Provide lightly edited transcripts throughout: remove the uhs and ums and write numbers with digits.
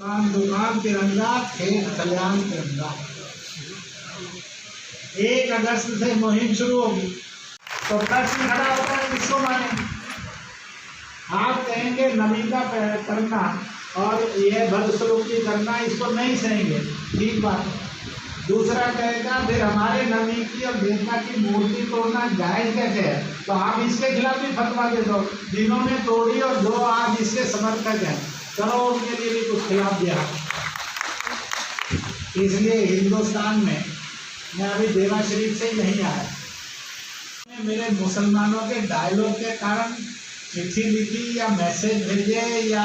दुकान तिरंगा, खेत खलियान तिरंगा। 1 अगस्त से मुहिम शुरू होगी तो प्रश्न खड़ा होता है किसको मानेंगे? आप कहेंगे नमी का करना और यह बदसलूकी करना इसको नहीं सहेंगे, ठीक बात है। दूसरा कहेगा फिर हमारे नमी की और देवता की मूर्ति तोड़ना जायज कैसे है, तो आप इसके खिलाफ भी फतवा दे दो। जिन्होंने तोड़ी और जो आज इसके समर्थक हैं, चलो उनके लिए भी कुछ खिलाफ दिया। इसलिए हिंदुस्तान में मैं अभी देवा शरीफ से ही नहीं आया, मेरे मुसलमानों के डायलॉग के कारण चिट्ठी लिखी या मैसेज भेजे या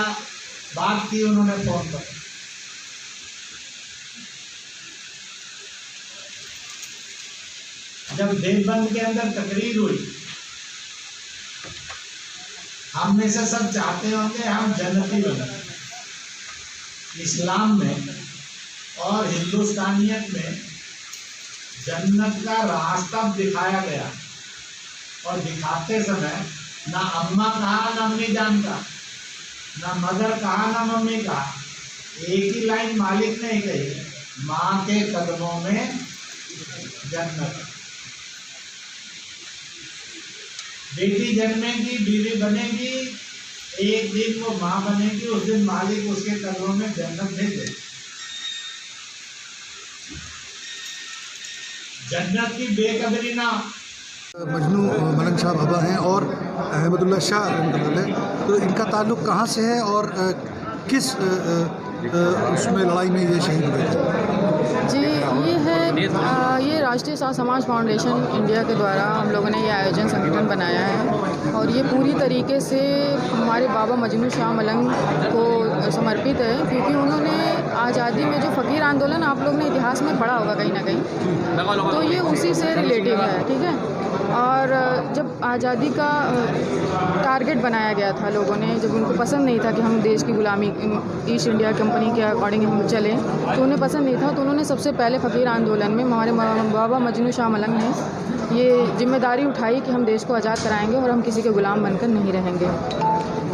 बात की उन्होंने फोन पर। जब देवबंद के अंदर तकरीर हुई, हम में से सब चाहते होंगे हम जन्नती बने। इस्लाम में और हिंदुस्तानियत में जन्नत का रास्ता दिखाया गया और दिखाते समय ना अम्मा कहा ना अम्मी जान का, ना मदर कहा ना मम्मी कहा, एक ही लाइन मालिक ने कही, माँ के कदमों में जन्नत। बेटी जन्मेगी, बीवी बनेगी, एक दिन वो माँ बनेगी, उस दिन मालिक उसके कदमों में जन्नत भेजे। जन्नत की बेकदरी ना। मजनू मलंग शाह बाबा हैं और अहमदुल्ला शाह रहमतुल्लाह, तो इनका ताल्लुक़ कहाँ से है और किस उसमें लड़ाई में ये शहीद हुए थे? जी, ये राष्ट्रीय समाज फाउंडेशन इंडिया के द्वारा हम लोगों ने ये आयोजन संगठन बनाया है और ये पूरी तरीके से हमारे बाबा मजनू शाह मलंग को समर्पित है, क्योंकि उन्होंने आज़ादी में जो फ़कीर आंदोलन आप लोग ने इतिहास में पढ़ा होगा कहीं ना कहीं, तो ये उसी से रिलेटिव है, ठीक है। और जब आज़ादी का टारगेट बनाया गया था लोगों ने, जब उनको पसंद नहीं था कि हम देश की गुलामी ईस्ट इंडिया कंपनी के अकॉर्डिंग हम चलें, तो उन्हें पसंद नहीं था, तो उन्होंने सबसे पहले फ़कीर आंदोलन में हमारे बाबा मजनू शाह मलंग ने ये जिम्मेदारी उठाई कि हम देश को आज़ाद कराएंगे और हम किसी के ग़ुलाम बनकर नहीं रहेंगे।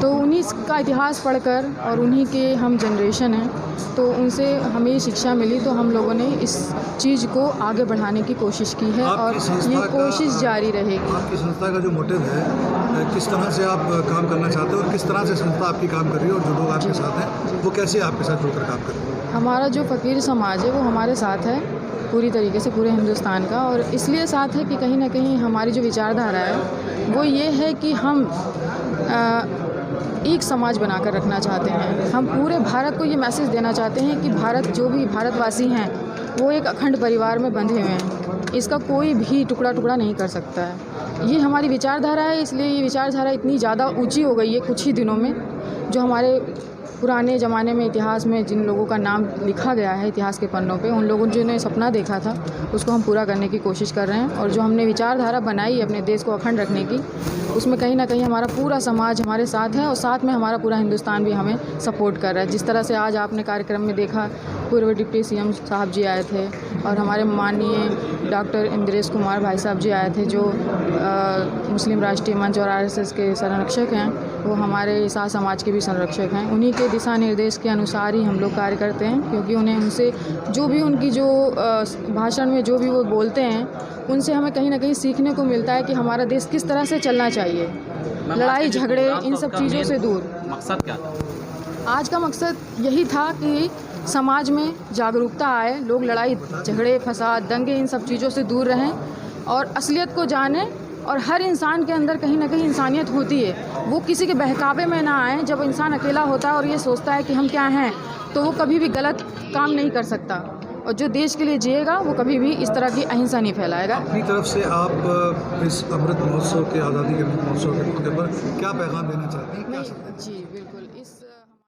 तो उन्हीं का इतिहास पढ़कर और उन्हीं के हम जनरेशन हैं, तो उनसे हमें शिक्षा मिली, तो हम लोगों ने इस चीज़ को आगे बढ़ाने की कोशिश की है और ये कोशिश जारी रहेगी। आपकी संस्था का जो मोटिव है, किस तरह से आप काम करना चाहते हो और किस तरह से संस्था आपकी काम कर रही है और जो लोग आपके साथ हैं वो कैसे आपके साथ जुड़कर काम कर रहे हैं? हमारा जो फ़कीर समाज है वो हमारे साथ है पूरी तरीके से, पूरे हिंदुस्तान का, और इसलिए साथ है कि कहीं ना कहीं हमारी जो विचारधारा है वो ये है कि हम एक समाज बनाकर रखना चाहते हैं। हम पूरे भारत को ये मैसेज देना चाहते हैं कि भारत, जो भी भारतवासी हैं वो एक अखंड परिवार में बंधे हुए हैं, इसका कोई भी टुकड़ा टुकड़ा नहीं कर सकता है। ये हमारी विचारधारा है, इसलिए ये विचारधारा इतनी ज़्यादा ऊंची हो गई है कुछ ही दिनों में। जो हमारे पुराने ज़माने में इतिहास में जिन लोगों का नाम लिखा गया है इतिहास के पन्नों पे, उन लोगों ने सपना देखा था उसको हम पूरा करने की कोशिश कर रहे हैं। और जो हमने विचारधारा बनाई है अपने देश को अखंड रखने की, उसमें कहीं ना कहीं हमारा पूरा समाज हमारे साथ है और साथ में हमारा पूरा हिंदुस्तान भी हमें सपोर्ट कर रहा है। जिस तरह से आज आपने कार्यक्रम में देखा, पूर्व डिप्टी सीएम साहब जी आए थे और हमारे माननीय डॉक्टर इंद्रेश कुमार भाई साहब जी आए थे, जो मुस्लिम राष्ट्रीय मंच और आरएसएस के संरक्षक हैं, वो हमारे ईसाई समाज के भी संरक्षक हैं। उन्हीं के दिशा निर्देश के अनुसार ही हम लोग कार्य करते हैं, क्योंकि उन्हें उनसे जो भी उनकी जो भाषण में जो भी वो बोलते हैं, उनसे हमें कहीं ना कहीं सीखने को मिलता है कि हमारा देश किस तरह से चलना चाहिए, लड़ाई झगड़े इन सब चीज़ों से दूर। मकसद क्या था? आज का मकसद यही था कि समाज में जागरूकता आए, लोग लड़ाई झगड़े फसाद दंगे इन सब चीज़ों से दूर रहें और असलियत को जानें। और हर इंसान के अंदर कहीं ना कहीं इंसानियत होती है, वो किसी के बहकावे में ना आए। जब इंसान अकेला होता है और ये सोचता है कि हम क्या हैं, तो वो कभी भी गलत काम नहीं कर सकता, और जो देश के लिए जिएगा वो कभी भी इस तरह की अहिंसा नहीं फैलाएगा। अपनी तरफ से आप इस अमृत महोत्सव के, आज़ादी के अमृत महोत्सव के मौके पर क्या पैगाम देना चाहते हैं? जी बिल्कुल।